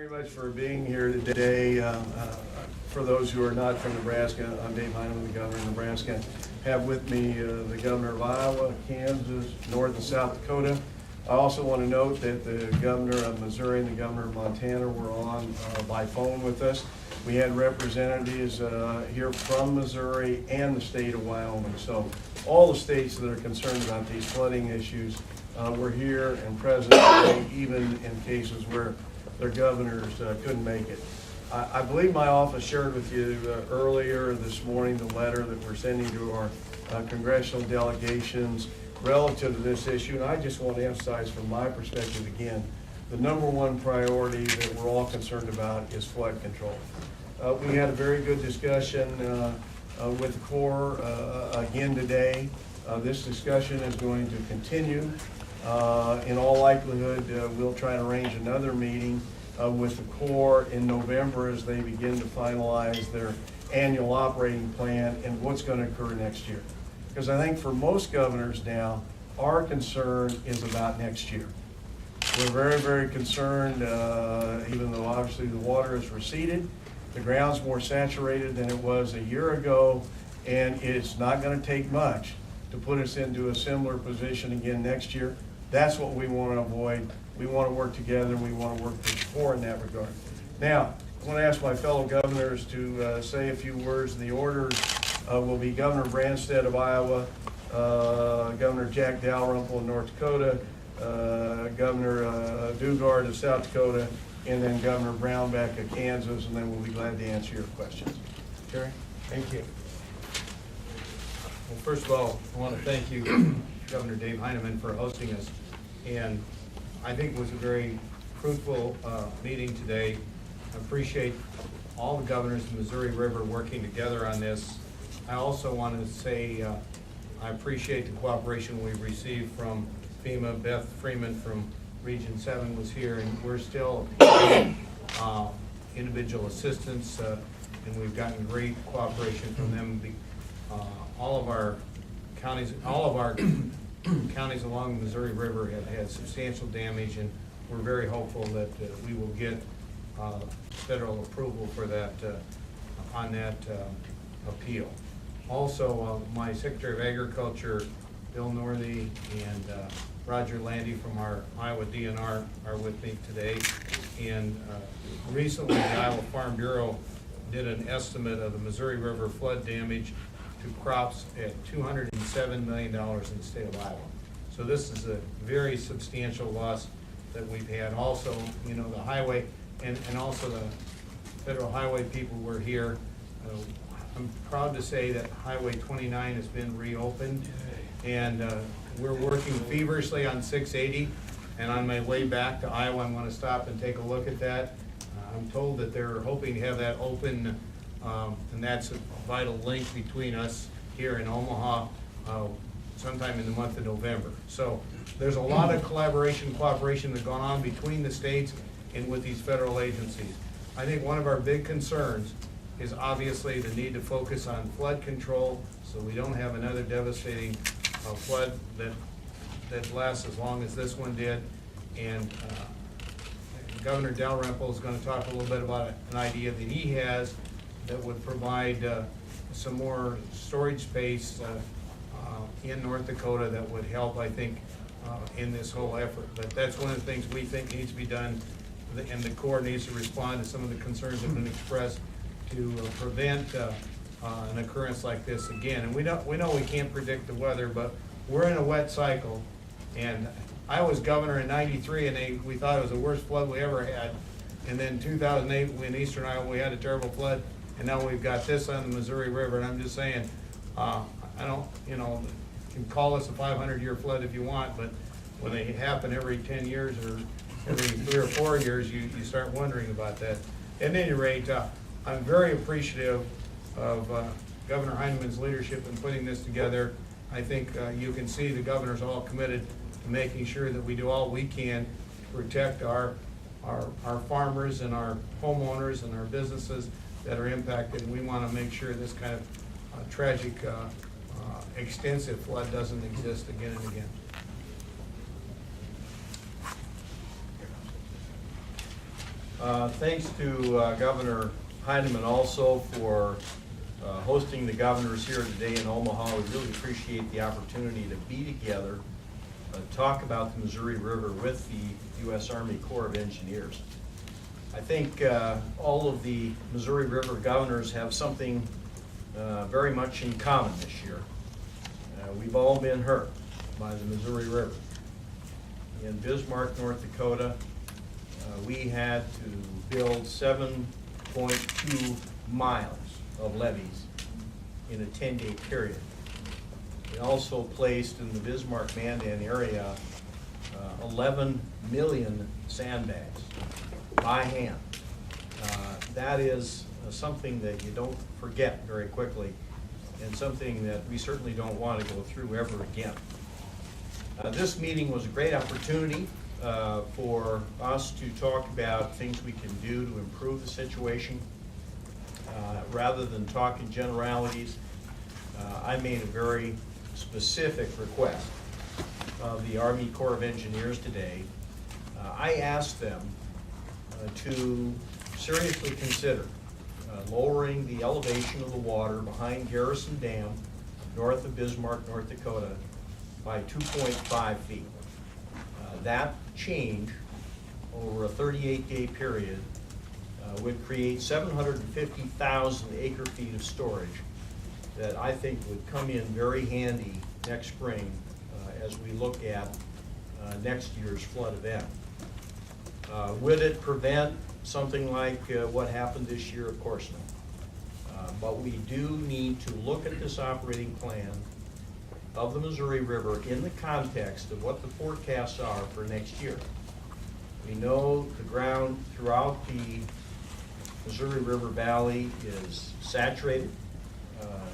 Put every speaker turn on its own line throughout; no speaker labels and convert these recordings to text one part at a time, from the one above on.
very much for being here today. For those who are not from Nebraska, I'm Dave Heineman, the governor of Nebraska. I have with me the governor of Iowa, Kansas, North and South Dakota. I also want to note that the governor of Missouri and the governor of Montana were on by phone with us. We had representatives here from Missouri and the state of Wyoming. So all the states that are concerned about these flooding issues were here and present today, even in cases where their governors couldn't make it. I believe my office shared with you earlier this morning the letter that we're sending to our congressional delegations relative to this issue. And I just want to emphasize from my perspective again, the number one priority that we're all concerned about is flood control. We had a very good discussion with the Corps again today. This discussion is going to continue. In all likelihood, we'll try to arrange another meeting with the Corps in November as they begin to finalize their annual operating plan and what's going to occur next year. Because I think for most governors now, our concern is about next year. We're very, very concerned, even though obviously the water has receded, the ground's more saturated than it was a year ago, and it's not going to take much to put us into a similar position again next year. That's what we want to avoid. We want to work together, and we want to work with the Corps in that regard. Now, I want to ask my fellow governors to say a few words. The orders will be Governor Branstad of Iowa, Governor Jack Dalrymple of North Dakota, Governor Dugard of South Dakota, and then Governor Brownback of Kansas, and then we'll be glad to answer your questions. Terry?
Thank you. Well, first of all, I want to thank you, Governor Dave Heineman, for hosting us. And I think it was a very fruitful meeting today. I appreciate all the governors of the Missouri River working together on this. I also want to say I appreciate the cooperation we've received from FEMA. Beth Freeman from Region 7 was here, and we're still individual assistance, and we've gotten great cooperation from them. All of our counties along the Missouri River have had substantial damage, and we're very hopeful that we will get federal approval for that on that appeal. Also, my Secretary of Agriculture, Bill Northey, and Roger Landy from our Iowa DNR are with me today. And recently, the Iowa Farm Bureau did an estimate of the Missouri River flood damage to crops at $207 million in the state of Iowa. So this is a very substantial loss that we've had. Also, you know, the highway and also the federal highway people were here. I'm proud to say that Highway 29 has been reopened, and we're working feverishly on 680. And on my way back to Iowa, I'm going to stop and take a look at that. I'm told that they're hoping to have that open, and that's a vital link between us here in Omaha sometime in the month of November. So there's a lot of collaboration and cooperation that's gone on between the states and with these federal agencies. I think one of our big concerns is obviously the need to focus on flood control so we don't have another devastating flood that lasts as long as this one did. And Governor Dalrymple is going to talk a little bit about an idea that he has that would provide some more storage space in North Dakota that would help, I think, in this whole effort. But that's one of the things we think needs to be done, and the Corps needs to respond to some of the concerns that have been expressed to prevent an occurrence like this again. And we know we can't predict the weather, but we're in a wet cycle. And I was governor in '93, and we thought it was the worst flood we ever had. And then 2008, in eastern Iowa, we had a terrible flood, and now we've got this on the Missouri River. And I'm just saying, I don't, you know, you can call us a 500-year flood if you want, but when they happen every 10 years or every 3 or 4 years, you start wondering about that. At any rate, I'm very appreciative of Governor Heineman's leadership in putting this together. I think you can see the governor's all committed to making sure that we do all we can to protect our farmers and our homeowners and our businesses that are impacted. We want to make sure this kind of tragic, extensive flood doesn't exist again and again. Thanks to Governor Heineman also for hosting the governors here today in Omaha. We really appreciate the opportunity to be together, talk about the Missouri River with the U.S. Army Corps of Engineers. I think all of the Missouri River governors have something very much in common this year. We've all been hurt by the Missouri River. In Bismarck, North Dakota, we had to build 7.2 miles of levees in a 10-day period. We also placed in the Bismarck-Mandan area 11 million sandbags by hand. That is something that you don't forget very quickly, and something that we certainly don't want to go through ever again. This meeting was a great opportunity for us to talk about things we can do to improve the situation. Rather than talking generalities, I made a very specific request of the Army Corps of Engineers today. I asked them to seriously consider lowering the elevation of the water behind Garrison Dam, north of Bismarck, North Dakota, by 2.5 feet. That change over a 38-day period would create 750,000 acre-feet of storage that I think would come in very handy next spring as we look at next year's flood event. Would it prevent something like what happened this year? Of course not. But we do need to look at this operating plan of the Missouri River in the context of what the forecasts are for next year. We know the ground throughout the Missouri River Valley is saturated.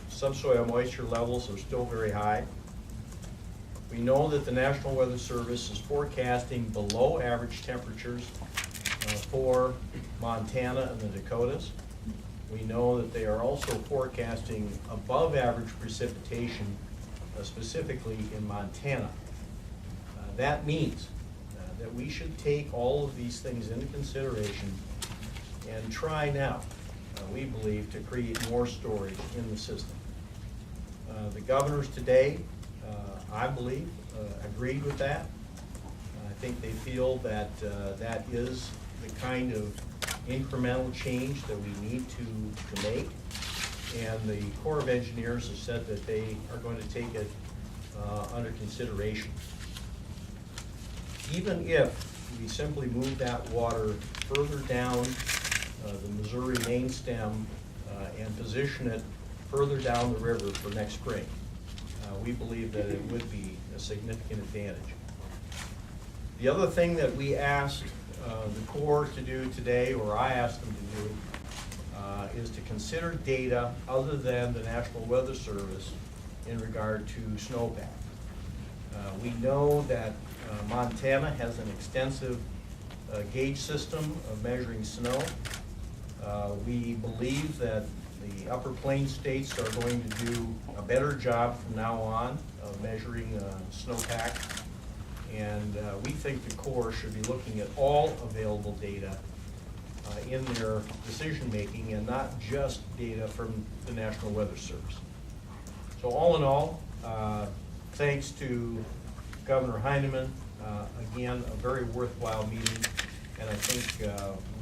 Subsoil moisture levels are still very high. We know that the National Weather Service is forecasting below average temperatures for Montana and the Dakotas. We know that they are also forecasting above average precipitation specifically in Montana. That means that we should take all of these things into consideration and try now, we believe, to create more storage in the system. The governors today, I believe, agreed with that. I think they feel that that is the kind of incremental change that we need to make. And the Corps of Engineers has said that they are going to take it under consideration. Even if we simply move that water further down the Missouri main stem and position it further down the river for next spring, we believe that it would be a significant advantage. The other thing that we asked the Corps to do today, or I asked them to do, is to consider data other than the National Weather Service in regard to snowpack. We know that Montana has an extensive gauge system of measuring snow. We believe that the Upper Plains states are going to do a better job from now on of measuring snowpack. And we think the Corps should be looking at all available data in their decision-making and not just data from the National Weather Service. So all in all, thanks to Governor Heineman, again, a very worthwhile meeting, and I think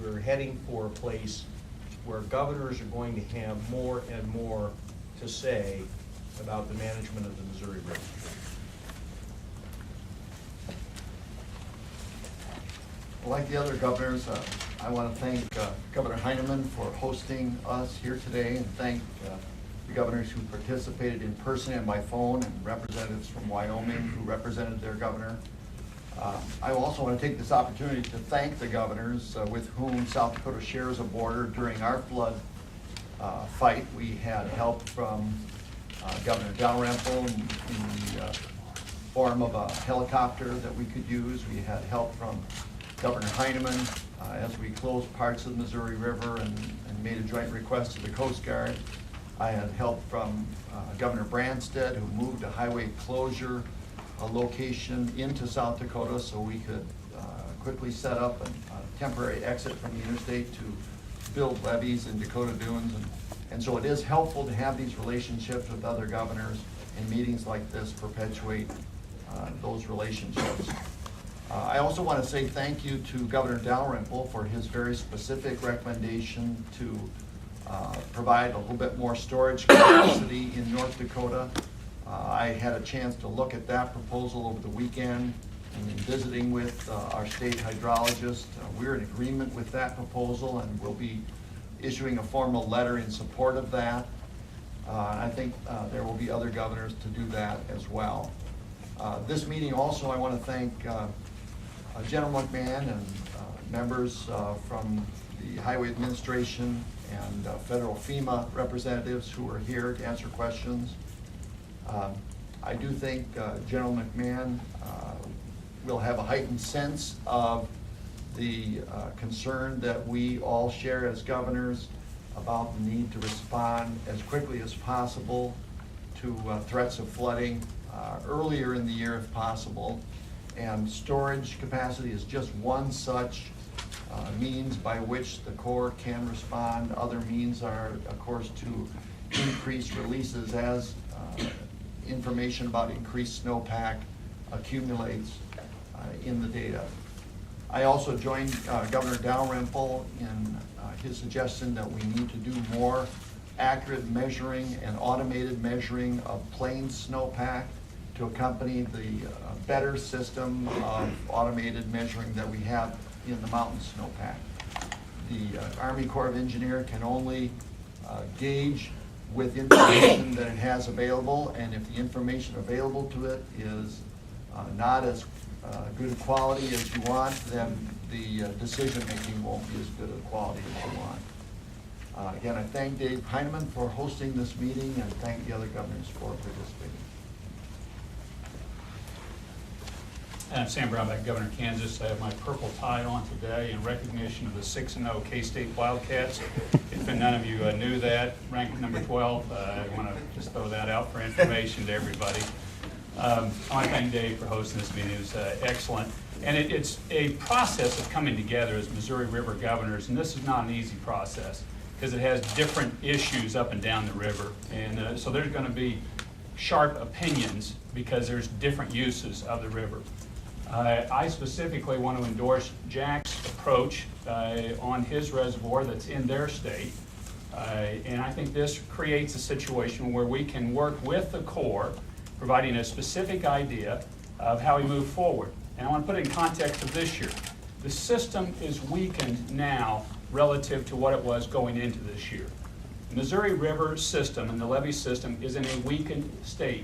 we're heading for a place where governors are going to have more and more to say about the management of the Missouri River.
Like the other governors, I want to thank Governor Heineman for hosting us here today, and thank the governors who participated in person and by phone, and representatives from Wyoming who represented their governor. I also want to take this opportunity to thank the governors with whom South Dakota shares a border during our flood fight. We had help from Governor Dalrymple in the form of a helicopter that we could use. We had help from Governor Heineman as we closed parts of the Missouri River and made a joint request to the Coast Guard. I had help from Governor Branstad, who moved a highway closure location into South Dakota so we could quickly set up a temporary exit from the interstate to build levees in Dakota Dunes. And so it is helpful to have these relationships with other governors, and meetings like this perpetuate those relationships. I also want to say thank you to Governor Dalrymple for his very specific recommendation to provide a little bit more storage capacity in North Dakota. I had a chance to look at that proposal over the weekend, and in visiting with our state hydrologist, we're in agreement with that proposal, and we'll be issuing a formal letter in support of that. I think there will be other governors to do that as well. This meeting also, I want to thank General McMahon and members from the Highway Administration and federal FEMA representatives who are here to answer questions. I do think General McMahon will have a heightened sense of the concern that we all share as governors about the need to respond as quickly as possible to threats of flooding earlier in the year if possible. And storage capacity is just one such means by which the Corps can respond. Other means are, of course, to increase releases as information about increased snowpack accumulates in the data. I also joined Governor Dalrymple in his suggestion that we need to do more accurate measuring and automated measuring of plain snowpack to accompany the better system of automated measuring that we have in the mountain snowpack. The Army Corps of Engineers can only gauge with information that it has available, and if the information available to it is not as good a quality as you want, then the decision-making won't be as good a quality as you want. Again, I thank Dave Heineman for hosting this meeting, and thank the other governors for participating.
I'm Sam Brownback, Governor of Kansas. I have my purple tie on today in recognition of the 6-0 K-State Wildcats. If none of you knew that, ranked number 12, I want to just throw that out for information to everybody. I want to thank Dave for hosting this meeting. It was excellent. And it's a process of coming together as Missouri River governors, and this is not an easy process because it has different issues up and down the river. And so there's going to be sharp opinions because there's different uses of the river. I specifically want to endorse Jack's approach on his reservoir that's in their state. And I think this creates a situation where we can work with the Corps, providing a specific idea of how we move forward. And I want to put it in context of this year. The system is weakened now relative to what it was going into this year. The Missouri River system and the levee system is in a weakened state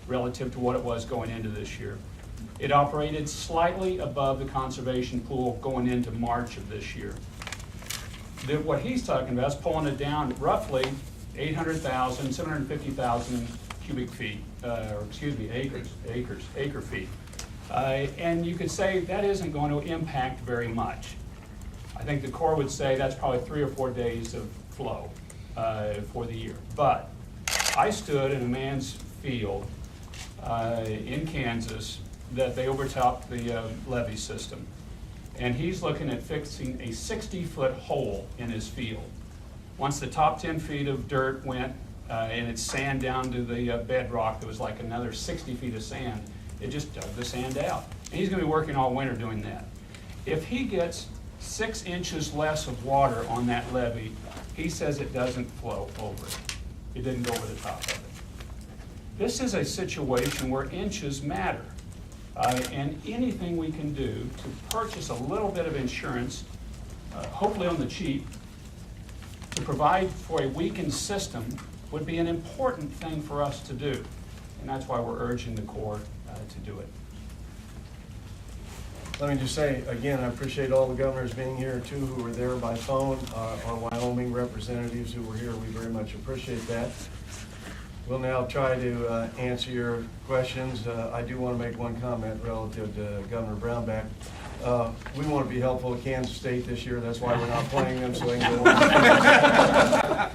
relative to what it was going into this year. It operated slightly above the conservation pool going into March of this year. What he's talking about is pulling it down roughly 800,000, 750,000 cubic feet, acre feet. And you could say that isn't going to impact very much. I think the Corps would say that's probably 3 or 4 days of flow for the year. But I stood in a man's field in Kansas that they overtopped the levee system. And he's looking at fixing a 60-foot hole in his field. Once the top 10 feet of dirt went and it's sand down to the bedrock, there was like another 60 feet of sand. It just dug the sand out. And he's going to be working all winter doing that. If he gets 6 inches less of water on that levee, he says it doesn't flow over it. It didn't go over the top of it. This is a situation where inches matter. And anything we can do to purchase a little bit of insurance, hopefully on the cheap, to provide for a weakened system would be an important thing for us to do. And that's why we're urging the Corps to do it.
Let me just say, again, I appreciate all the governors being here too, who were there by phone, our Wyoming representatives who were here. We very much appreciate that. We'll now try to answer your questions. I do want to make one comment relative to Governor Brownback. We want to be helpful to Kansas State this year. That's why we're not playing them, so they can go on.